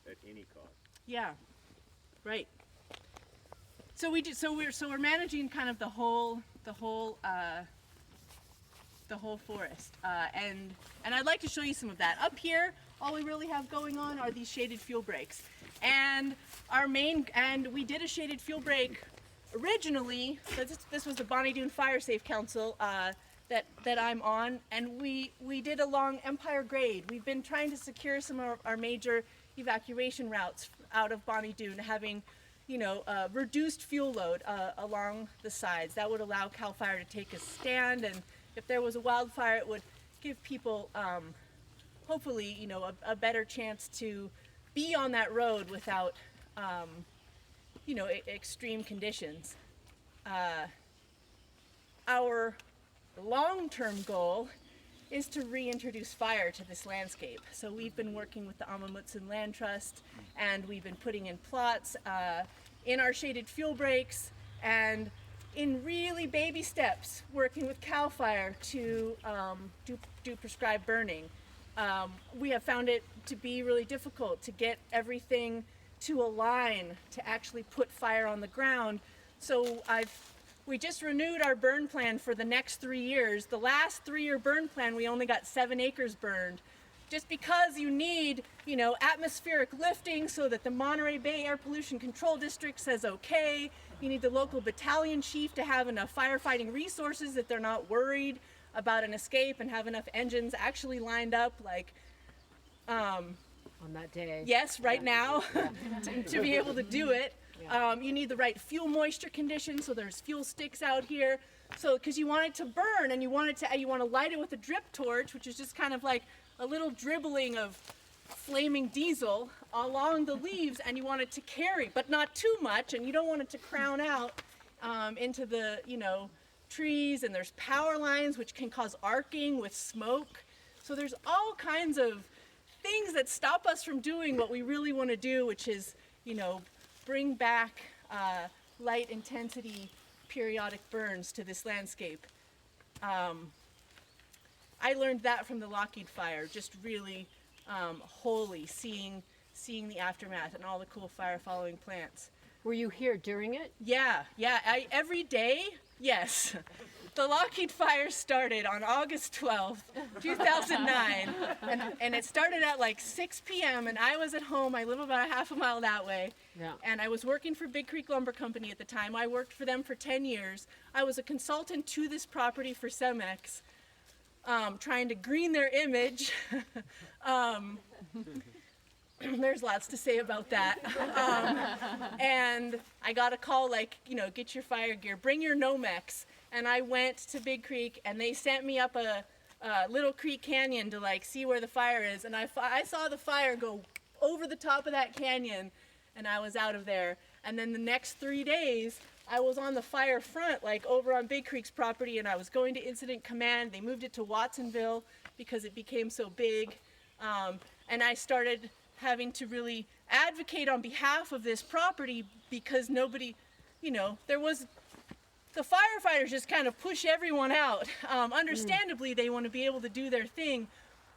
at any cost. Yeah, right. So we do. So we're managing kind of the whole forest, and I'd like to show you some of that. Up here, all we really have going on are these shaded fuel breaks, and we did a shaded fuel break originally. This was the Bonnie Doon Fire Safe Council that I'm on, and we did along Empire Grade. We've been trying to secure some of our major evacuation routes out of Bonnie Doon, having reduced fuel load along the sides. That would allow CAL FIRE to take a stand, and if there was a wildfire, it would give people hopefully a better chance to be on that road without extreme conditions. Our long-term goal is to reintroduce fire to this landscape. So we've been working with the Amamutsun Land Trust, and we've been putting in plots in our shaded fuel breaks, and in really baby steps working with CAL FIRE to do prescribed burning. We have found it to be really difficult to get everything to align to actually put fire on the ground. So we just renewed our burn plan for the next 3 years. The last 3-year burn plan, we only got 7 acres burned. Just because you need, atmospheric lifting so that the Monterey Bay Air Pollution Control District says okay. You need the local battalion chief to have enough firefighting resources that they're not worried about an escape and have enough engines actually lined up, on that day. yes, right now, to be able to do it. You need the right fuel moisture conditions, so there's fuel sticks out here. So, because you want it to burn, and you want to light it with a drip torch, which is just kind of like a little dribbling of flaming diesel along the leaves, and you want it to carry, but not too much, and you don't want it to crown out into the trees. And there's power lines which can cause arcing with smoke. So there's all kinds of things that stop us from doing what we really want to do, which is bring back light intensity periodic burns to this landscape. I learned that from the Lockheed fire, just really wholly seeing the aftermath and all the cool fire following plants. Were you here during it? Yeah, every day, yes. The Lockheed fire started on August 12th, 2009, and it started at like 6 p.m. and I was at home. I live about a half a mile that way, and I was working for Big Creek Lumber Company at the time. I worked for them for 10 years. I was a consultant to this property for Cemex, trying to green their image. There's lots to say about that. And I got a call get your fire gear, bring your Nomex. And I went to Big Creek, and they sent me up a Little Creek Canyon to see where the fire is. And I saw the fire go over the top of that canyon, and I was out of there. And then the next 3 days, I was on the fire front, over on Big Creek's property, and I was going to Incident Command. They moved it to Watsonville because it became so big. And I started having to really advocate on behalf of this property because nobody, the firefighters just kind of push everyone out. Understandably, they want to be able to do their thing.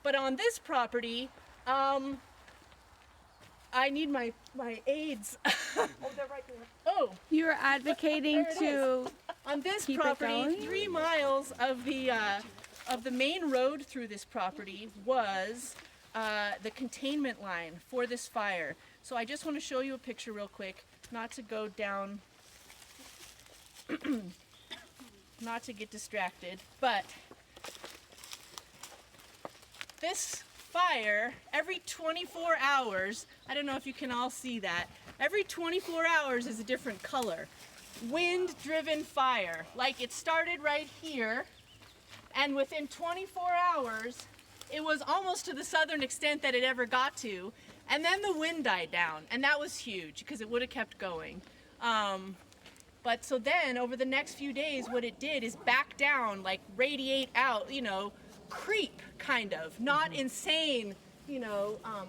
But on this property, I need my aids. Oh, they're right there. Oh. You were advocating to on this keep property, it going? 3 miles of the main road through this property was the containment line for this fire. So I just want to show you a picture real quick, not to go down, not to get distracted, but this fire, every 24 hours, I don't know if you can all see that, every 24 hours is a different color. Wind-driven fire. It started right here, and within 24 hours, it was almost to the southern extent that it ever got to, and then the wind died down, and that was huge because it would have kept going. But so then, over the next few days, what it did is back down, radiate out, creep, kind of. Not insane,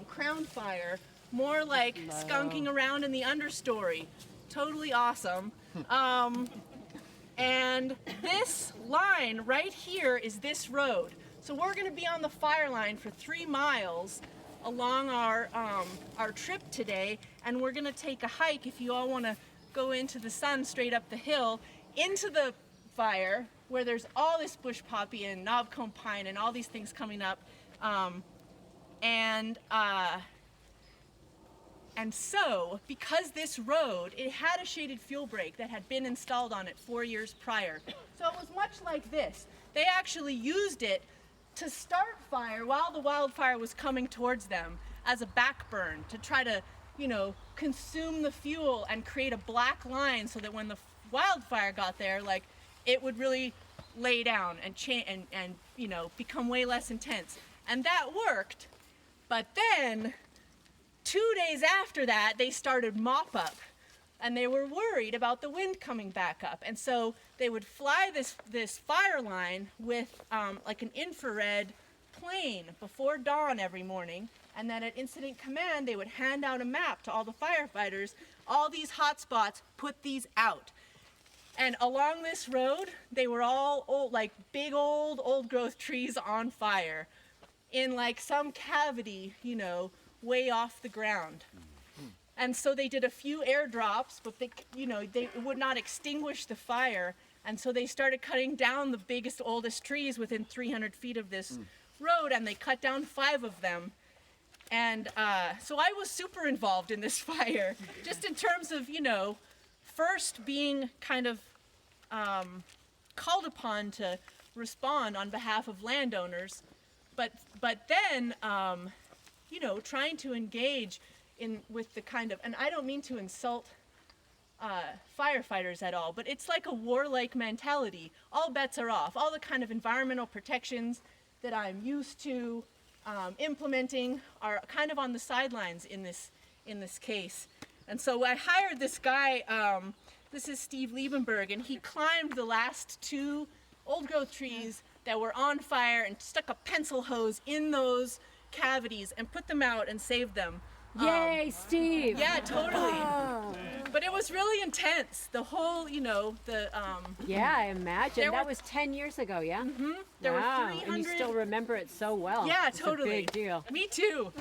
crown fire. More like skunking around in the understory. Totally awesome. And this line right here is this road. So we're going to be on the fire line for 3 miles along our our trip today, and we're gonna take a hike. If you all want to go into the sun straight up the hill, into the fire where there's all this bush poppy and knobcomb pine and all these things coming up, and so, because this road, it had a shaded fuel break that had been installed on it 4 years prior. So it was much like this. They actually used it to start fire while the wildfire was coming towards them as a backburn to try to, consume the fuel and create a black line so that when the wildfire got there, like, it would really lay down and become way less intense. And that worked. But then 2 days after that, they started mop up, and they were worried about the wind coming back up. And so they would fly this fire line with like an infrared plane before dawn every morning. And then at Incident Command, they would hand out a map to all the firefighters. All these hot spots, put these out. And along this road, they were all old, like big old growth trees on fire in like some cavity, way off the ground. And so they did a few airdrops, but they would not extinguish the fire. And so they started cutting down the biggest, oldest trees within 300 feet of this road, and they cut down 5 of them. And so I was super involved in this fire, just in terms of, first being kind of called upon to respond on behalf of landowners, but then, trying to engage with the kind of, and I don't mean to insult firefighters at all, but it's like a warlike mentality. All bets are off. All the kind of environmental protections that I'm used to implementing are kind of on the sidelines in this case. And so I hired this guy, this is Steve Liebenberg, and he climbed the last 2 old growth trees that were on fire and stuck a pencil hose in those cavities and put them out and saved them. Yay, Steve! Yeah, totally. Oh. But it was really intense. The whole, Yeah, I imagine. There That were- was 10 years ago, yeah? there Wow, were and you 300. still remember it so well. Yeah, It's totally. a big deal. Me too.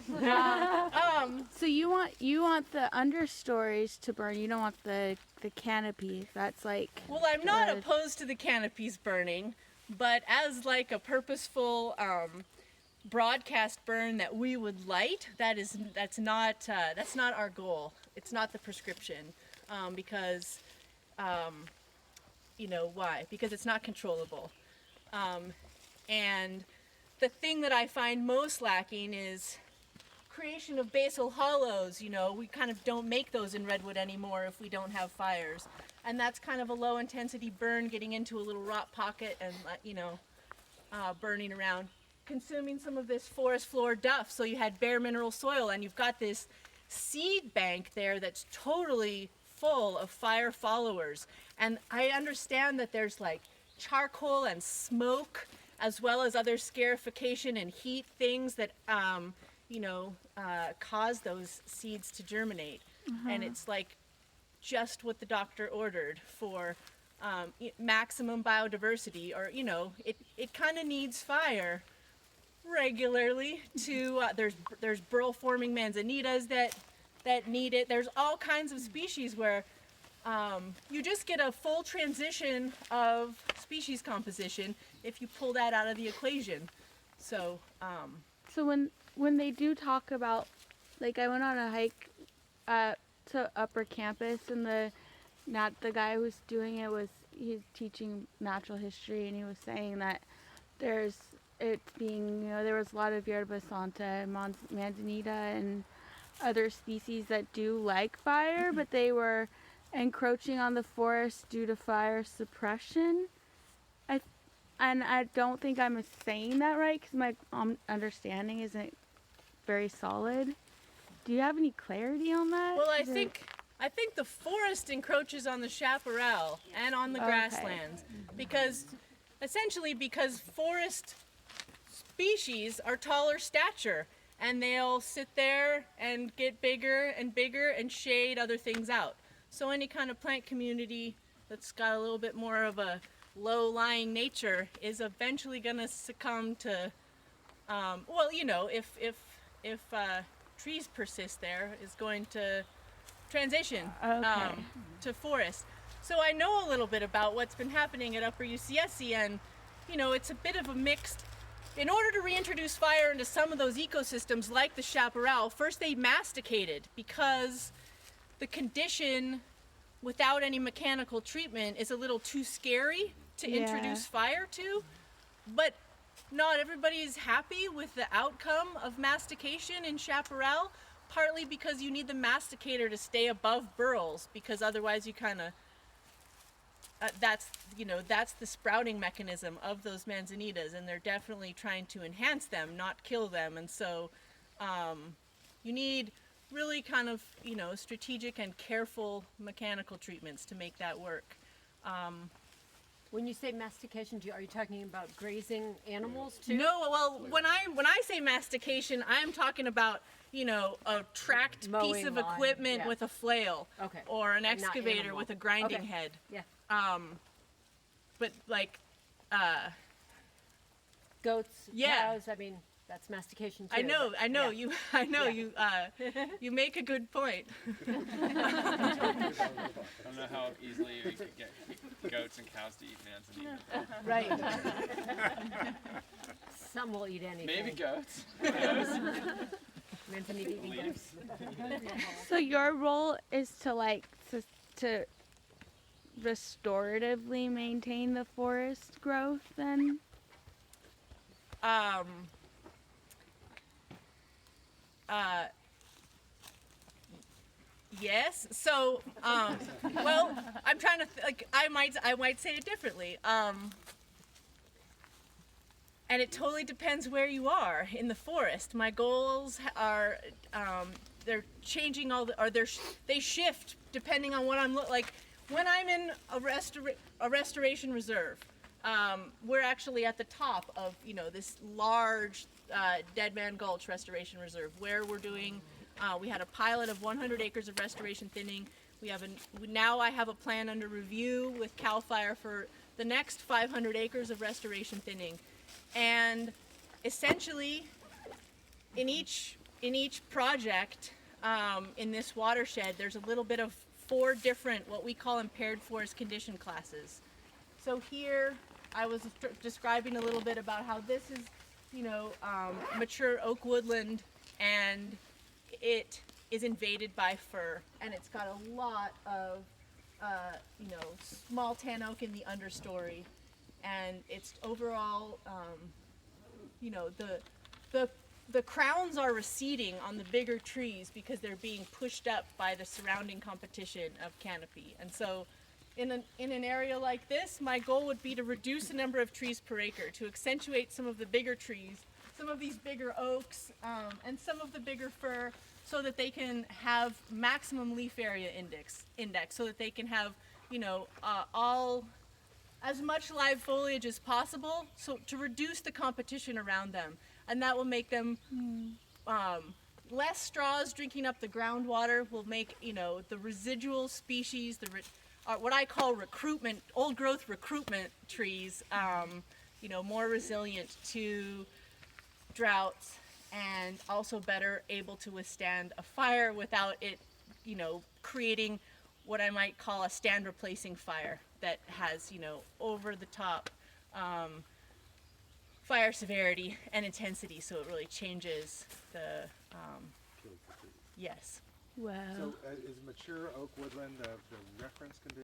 So you want the understories to burn. You don't want the canopy. That's like Well, I'm not Good. opposed to the canopies burning, but as like a purposeful broadcast burn that we would light, that's not our goal. It's not the prescription, because why? Because it's not controllable, and the thing that I find most lacking is creation of basal hollows. We kind of don't make those in redwood anymore if we don't have fires, and that's kind of a low intensity burn, getting into a little rot pocket and burning around, consuming some of this forest floor duff. So you had bare mineral soil, and you've got this seed bank there that's totally full of fire followers. And I understand that there's like charcoal and smoke, as well as other scarification and heat things that cause those seeds to germinate. And it's like just what the doctor ordered for maximum biodiversity, or it kind of needs fire regularly to there's burl forming manzanitas that need it. There's all kinds of species where you just get a full transition of species composition if you pull that out of the equation. So So when they do talk about, like, I went on a hike to Upper Campus, and the guy who was doing it he's teaching natural history, and he was saying that there was a lot of Yerba Santa, Manzanita, and other species that do like fire, but they were encroaching on the forest due to fire suppression. I don't think I'm saying that right, because my understanding isn't very solid. Do you have any clarity on that? well, I Is it- think the forest encroaches on the chaparral and on the Okay. grasslands, because forest species are taller stature, and they'll sit there and get bigger and bigger and shade other things out. So any kind of plant community that's got a little bit more of a low-lying nature is eventually going to succumb to, if trees persist there, is going to transition Okay. to forest. So I know a little bit about what's been happening at Upper UCSC, and you know, it's a bit of a mixed. In order to reintroduce fire into some of those ecosystems, like the chaparral, first they masticated because the condition without any mechanical treatment is a little too scary to Yeah. introduce fire to. But not everybody is happy with the outcome of mastication in chaparral, partly because you need the masticator to stay above burls, because otherwise you kind of that's the sprouting mechanism of those manzanitas, and they're definitely trying to enhance them, not kill them. And so you need really kind of strategic and careful mechanical treatments to make that work. When you say mastication, are you talking about grazing animals too? No, well, when I say mastication, I'm talking about a tracked piece Mowing of lawn, equipment yeah. with a flail, Okay. or an But not excavator animal. with a grinding Okay. head. Yeah. But like, Goats, Yeah. cows, I mean, that's mastication too. I know, but- I know yeah. you make a good point. I don't know how easily we could get goats and cows to eat manzanita. Right. Some will eat anything. Maybe goats. Manzanita eating Leaves. goats. So your role is to like to restoratively maintain the forest growth then? Yes. So, well, I'm trying to I might say it differently. And it totally depends where you are in the forest. My goals are they're changing they shift depending on what I'm like. When I'm in a restoration reserve, we're actually at the top of this large Dead Man Gulch Restoration Reserve, where we're doing. We had a pilot of 100 acres of restoration thinning. Now I have a plan under review with CAL FIRE for the next 500 acres of restoration thinning, and essentially, in each project in this watershed, there's a little bit of 4 different what we call impaired forest condition classes. So here, I was describing a little bit about how this is, mature oak woodland, and it is invaded by fir, and it's got a lot of, small tan oak in the understory, and it's overall, the crowns are receding on the bigger trees because they're being pushed up by the surrounding competition of canopy. And so in an area like this, my goal would be to reduce the number of trees per acre, to accentuate some of the bigger trees, some of these bigger oaks, and some of the bigger fir, so that they can have maximum leaf area index, so that they can have, all as much live foliage as possible, so to reduce the competition around them. And that will make them less straws drinking up the groundwater, will make, the residual species, what I call old growth recruitment trees, more resilient to droughts, and also better able to withstand a fire without it, creating what I might call a stand replacing fire that has, over the top fire severity and intensity, so it really changes the, yes. Wow. So is mature oak woodland the reference condition?